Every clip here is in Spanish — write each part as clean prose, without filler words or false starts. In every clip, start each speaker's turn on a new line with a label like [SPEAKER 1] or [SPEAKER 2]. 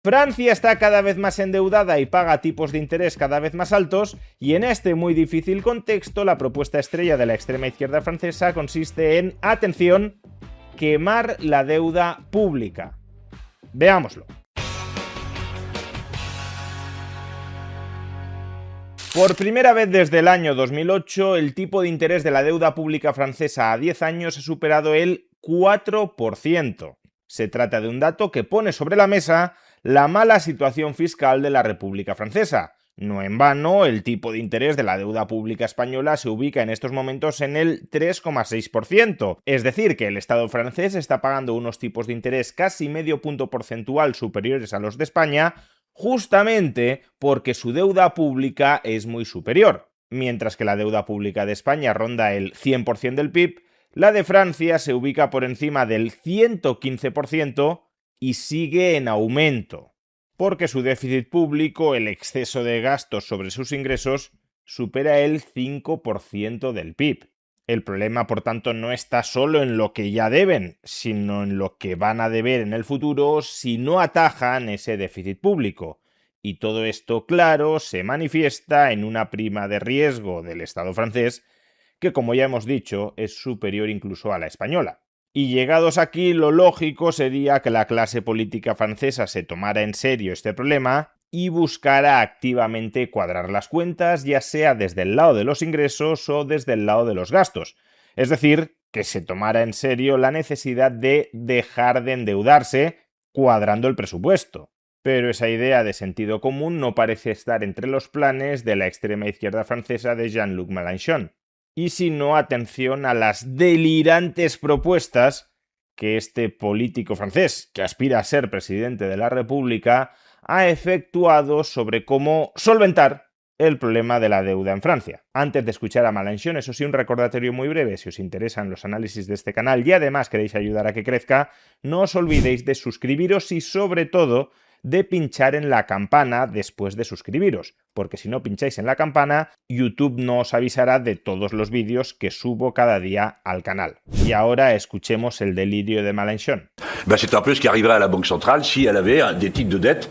[SPEAKER 1] Francia está cada vez más endeudada y paga tipos de interés cada vez más altos, y en este muy difícil contexto la propuesta estrella de la extrema izquierda francesa consiste en, atención, quemar la deuda pública. Veámoslo. Por primera vez desde el año 2008, el tipo de interés de la deuda pública francesa a 10 años ha superado el 4%. Se trata de un dato que pone sobre la mesa la mala situación fiscal de la República Francesa. No en vano, el tipo de interés de la deuda pública española se ubica en estos momentos en el 3,6%. Es decir, que el Estado francés está pagando unos tipos de interés casi medio punto porcentual superiores a los de España, justamente porque su deuda pública es muy superior. Mientras que la deuda pública de España ronda el 100% del PIB, la de Francia se ubica por encima del 115% y sigue en aumento, porque su déficit público, el exceso de gastos sobre sus ingresos, supera el 5% del PIB. El problema, por tanto, no está solo en lo que ya deben, sino en lo que van a deber en el futuro si no atajan ese déficit público. Y todo esto, claro, se manifiesta en una prima de riesgo del Estado francés que, como ya hemos dicho, es superior incluso a la española. Y llegados aquí, lo lógico sería que la clase política francesa se tomara en serio este problema y buscara activamente cuadrar las cuentas, ya sea desde el lado de los ingresos o desde el lado de los gastos. Es decir, que se tomara en serio la necesidad de dejar de endeudarse cuadrando el presupuesto. Pero esa idea de sentido común no parece estar entre los planes de la extrema izquierda francesa de Jean-Luc Mélenchon. Y si no, atención a las delirantes propuestas que este político francés, que aspira a ser presidente de la República, ha efectuado sobre cómo solventar el problema de la deuda en Francia. Antes de escuchar a Mélenchon, eso sí, un recordatorio muy breve: si os interesan los análisis de este canal y además queréis ayudar a que crezca, no os olvidéis de suscribiros y sobre todo de pinchar en la campana después de suscribiros, porque si no pincháis en la campana, YouTube no os avisará de todos los vídeos que subo cada día al canal. Y ahora escuchemos el delirio de Mélenchon.
[SPEAKER 2] C'est un peu ce qui arriverait à la Banque centrale si elle avait des titres de dette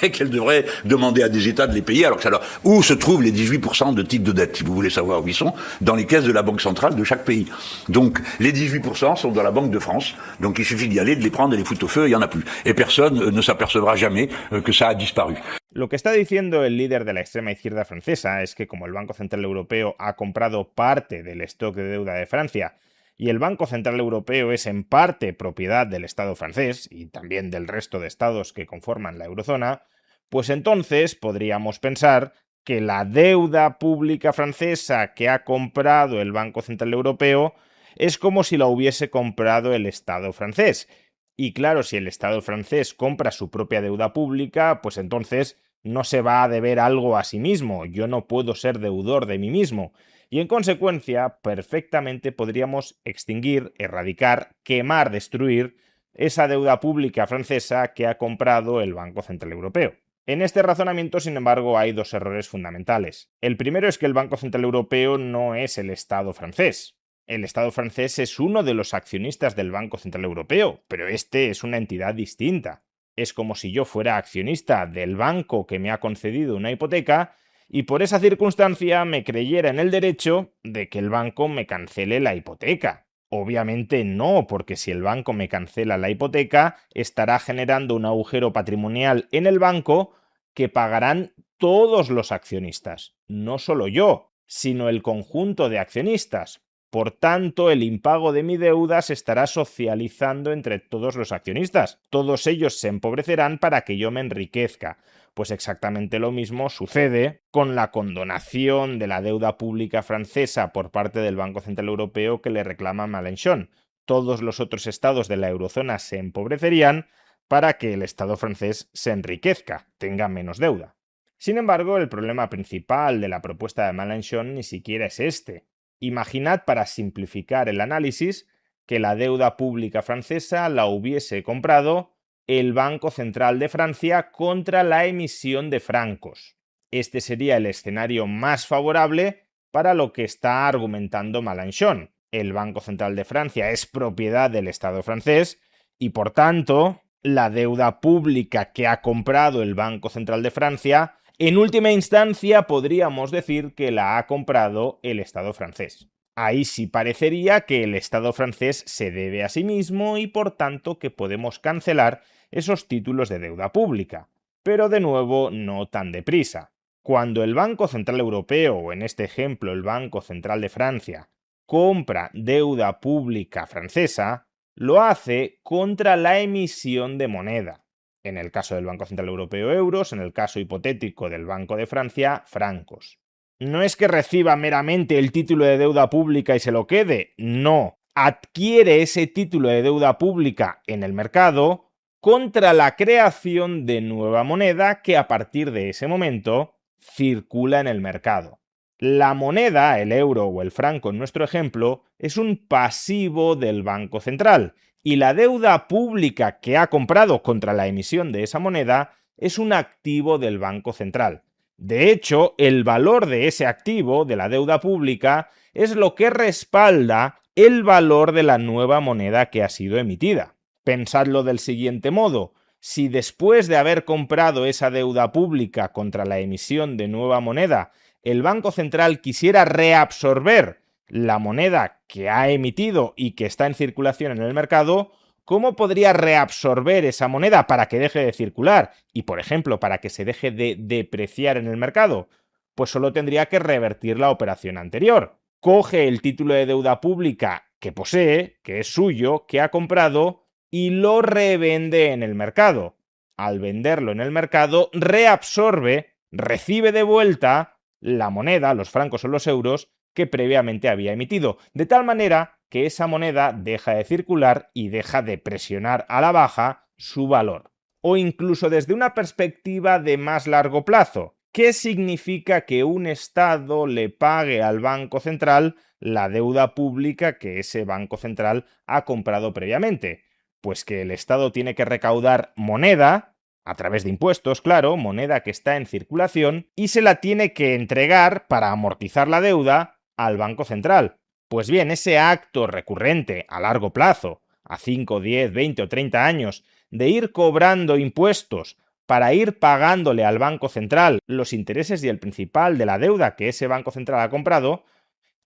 [SPEAKER 2] et qu'elle devrait demander à des États de les payer. Alors que où se trouvent les 18% de titres de dette, si vous voulez savoir où ils sont? Dans les caisses de la Banque centrale de chaque pays. Donc les 18% sont dans la Banque de France. Donc il suffit d'y aller, de les prendre, de les foutre au feu, il n'y en a plus. Et personne ne s'apercevra jamais que ça a disparu.
[SPEAKER 1] Lo que está diciendo el líder de la extrema izquierda francesa es que como el Banco Central Europeo ha comprado parte del stock de deuda de Francia y el Banco Central Europeo es en parte propiedad del Estado francés y también del resto de estados que conforman la eurozona, pues entonces podríamos pensar que la deuda pública francesa que ha comprado el Banco Central Europeo es como si la hubiese comprado el Estado francés. Y claro, si el Estado francés compra su propia deuda pública, pues entonces no se va a deber algo a sí mismo. Yo no puedo ser deudor de mí mismo. Y en consecuencia, perfectamente podríamos extinguir, erradicar, quemar, destruir esa deuda pública francesa que ha comprado el Banco Central Europeo. En este razonamiento, sin embargo, hay dos errores fundamentales. El primero es que el Banco Central Europeo no es el Estado francés. El Estado francés es uno de los accionistas del Banco Central Europeo, pero este es una entidad distinta. Es como si yo fuera accionista del banco que me ha concedido una hipoteca y por esa circunstancia me creyera en el derecho de que el banco me cancele la hipoteca. Obviamente no, porque si el banco me cancela la hipoteca, estará generando un agujero patrimonial en el banco que pagarán todos los accionistas, no solo yo, sino el conjunto de accionistas. Por tanto, el impago de mi deuda se estará socializando entre todos los accionistas. Todos ellos se empobrecerán para que yo me enriquezca. Pues exactamente lo mismo sucede con la condonación de la deuda pública francesa por parte del Banco Central Europeo que le reclama Mélenchon. Todos los otros estados de la eurozona se empobrecerían para que el Estado francés se enriquezca, tenga menos deuda. Sin embargo, el problema principal de la propuesta de Mélenchon ni siquiera es este. Imaginad, para simplificar el análisis, que la deuda pública francesa la hubiese comprado el Banco Central de Francia contra la emisión de francos. Este sería el escenario más favorable para lo que está argumentando Mélenchon. El Banco Central de Francia es propiedad del Estado francés y, por tanto, la deuda pública que ha comprado el Banco Central de Francia, en última instancia podríamos decir que la ha comprado el Estado francés. Ahí sí parecería que el Estado francés se debe a sí mismo y por tanto que podemos cancelar esos títulos de deuda pública. Pero de nuevo, no tan deprisa. Cuando el Banco Central Europeo, o en este ejemplo el Banco Central de Francia, compra deuda pública francesa, lo hace contra la emisión de moneda. En el caso del Banco Central Europeo, euros; en el caso hipotético del Banco de Francia, francos. No es que reciba meramente el título de deuda pública y se lo quede, no. Adquiere ese título de deuda pública en el mercado contra la creación de nueva moneda que a partir de ese momento circula en el mercado. La moneda, el euro o el franco en nuestro ejemplo, es un pasivo del Banco Central y la deuda pública que ha comprado contra la emisión de esa moneda es un activo del Banco Central. De hecho, el valor de ese activo, de la deuda pública, es lo que respalda el valor de la nueva moneda que ha sido emitida. Pensadlo del siguiente modo: si después de haber comprado esa deuda pública contra la emisión de nueva moneda, el Banco Central quisiera reabsorber la moneda que ha emitido y que está en circulación en el mercado, ¿cómo podría reabsorber esa moneda para que deje de circular y, por ejemplo, para que se deje de depreciar en el mercado? Pues solo tendría que revertir la operación anterior. Coge el título de deuda pública que posee, que es suyo, que ha comprado, y lo revende en el mercado. Al venderlo en el mercado, reabsorbe, recibe de vuelta la moneda, los francos o los euros, que previamente había emitido, de tal manera que esa moneda deja de circular y deja de presionar a la baja su valor. O incluso desde una perspectiva de más largo plazo, ¿qué significa que un Estado le pague al Banco Central la deuda pública que ese Banco Central ha comprado previamente? Pues que el Estado tiene que recaudar moneda, a través de impuestos, claro, moneda que está en circulación, y se la tiene que entregar para amortizar la deuda al Banco Central. Pues bien, ese acto recurrente a largo plazo, a 5, 10, 20 o 30 años, de ir cobrando impuestos para ir pagándole al Banco Central los intereses y el principal de la deuda que ese Banco Central ha comprado,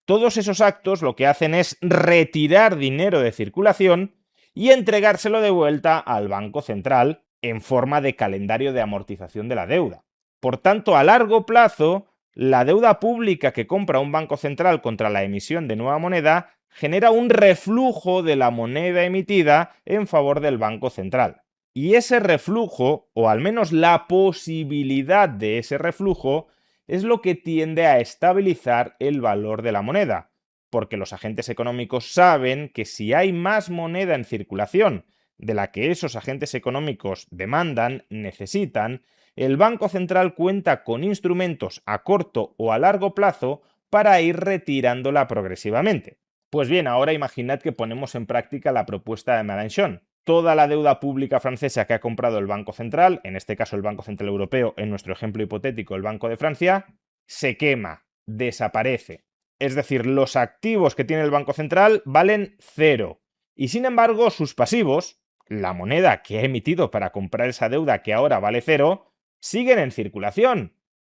[SPEAKER 1] todos esos actos lo que hacen es retirar dinero de circulación y entregárselo de vuelta al Banco Central en forma de calendario de amortización de la deuda. Por tanto, a largo plazo, la deuda pública que compra un Banco Central contra la emisión de nueva moneda genera un reflujo de la moneda emitida en favor del Banco Central. Y ese reflujo, o al menos la posibilidad de ese reflujo, es lo que tiende a estabilizar el valor de la moneda, porque los agentes económicos saben que si hay más moneda en circulación de la que esos agentes económicos demandan, necesitan, el Banco Central cuenta con instrumentos a corto o a largo plazo para ir retirándola progresivamente. Pues bien, ahora imaginad que ponemos en práctica la propuesta de Mélenchon. Toda la deuda pública francesa que ha comprado el Banco Central, en este caso el Banco Central Europeo, en nuestro ejemplo hipotético el Banco de Francia, se quema, desaparece. Es decir, los activos que tiene el Banco Central valen cero. Y sin embargo, sus pasivos, la moneda que ha emitido para comprar esa deuda que ahora vale cero, siguen en circulación.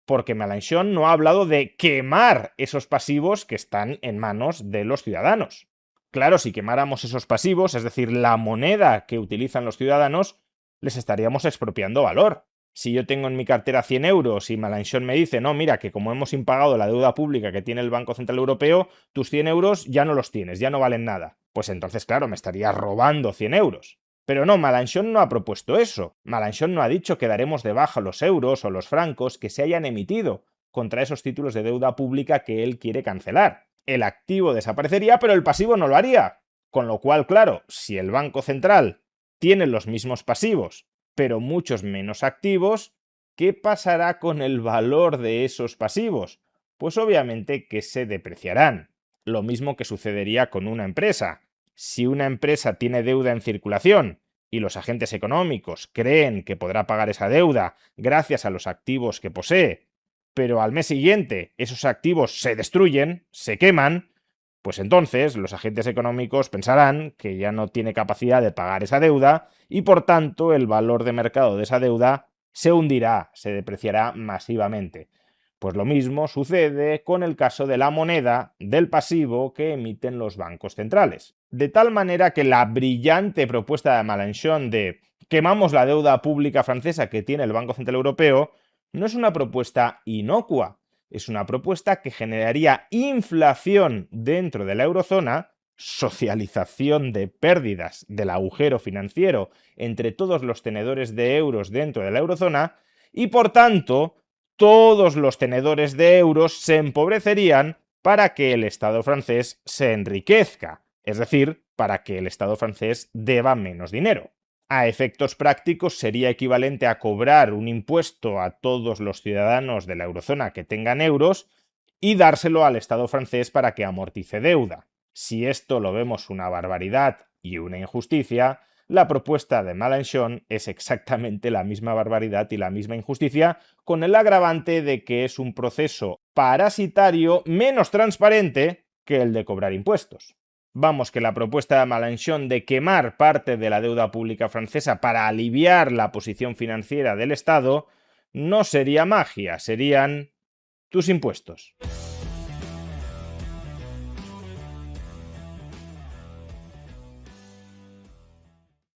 [SPEAKER 1] Porque Mélenchon no ha hablado de quemar esos pasivos que están en manos de los ciudadanos. Claro, si quemáramos esos pasivos, es decir, la moneda que utilizan los ciudadanos, les estaríamos expropiando valor. Si yo tengo en mi cartera 100 euros y Mélenchon me dice, no, mira, que como hemos impagado la deuda pública que tiene el Banco Central Europeo, tus 100 euros ya no los tienes, ya no valen nada. Pues entonces, claro, me estaría robando 100 euros. Pero no, Mélenchon no ha propuesto eso. Mélenchon no ha dicho que daremos de baja los euros o los francos que se hayan emitido contra esos títulos de deuda pública que él quiere cancelar. El activo desaparecería, pero el pasivo no lo haría. Con lo cual, claro, si el Banco Central tiene los mismos pasivos, pero muchos menos activos, ¿qué pasará con el valor de esos pasivos? Pues obviamente que se depreciarán. Lo mismo que sucedería con una empresa. Si una empresa tiene deuda en circulación y los agentes económicos creen que podrá pagar esa deuda gracias a los activos que posee, pero al mes siguiente esos activos se destruyen, se queman, Pues entonces los agentes económicos pensarán que ya no tiene capacidad de pagar esa deuda y por tanto el valor de mercado de esa deuda se hundirá, se depreciará masivamente. Pues lo mismo sucede con el caso de la moneda del pasivo que emiten los bancos centrales. De tal manera que la brillante propuesta de Mélenchon de quemamos la deuda pública francesa que tiene el Banco Central Europeo no es una propuesta inocua, es una propuesta que generaría inflación dentro de la eurozona, socialización de pérdidas del agujero financiero entre todos los tenedores de euros dentro de la eurozona y por tanto todos los tenedores de euros se empobrecerían para que el Estado francés se enriquezca, es decir, para que el Estado francés deba menos dinero. A efectos prácticos sería equivalente a cobrar un impuesto a todos los ciudadanos de la eurozona que tengan euros y dárselo al Estado francés para que amortice deuda. Si esto lo vemos una barbaridad y una injusticia, la propuesta de Mélenchon es exactamente la misma barbaridad y la misma injusticia, con el agravante de que es un proceso parasitario menos transparente que el de cobrar impuestos. Vamos, que la propuesta de Mélenchon de quemar parte de la deuda pública francesa para aliviar la posición financiera del Estado no sería magia, serían tus impuestos.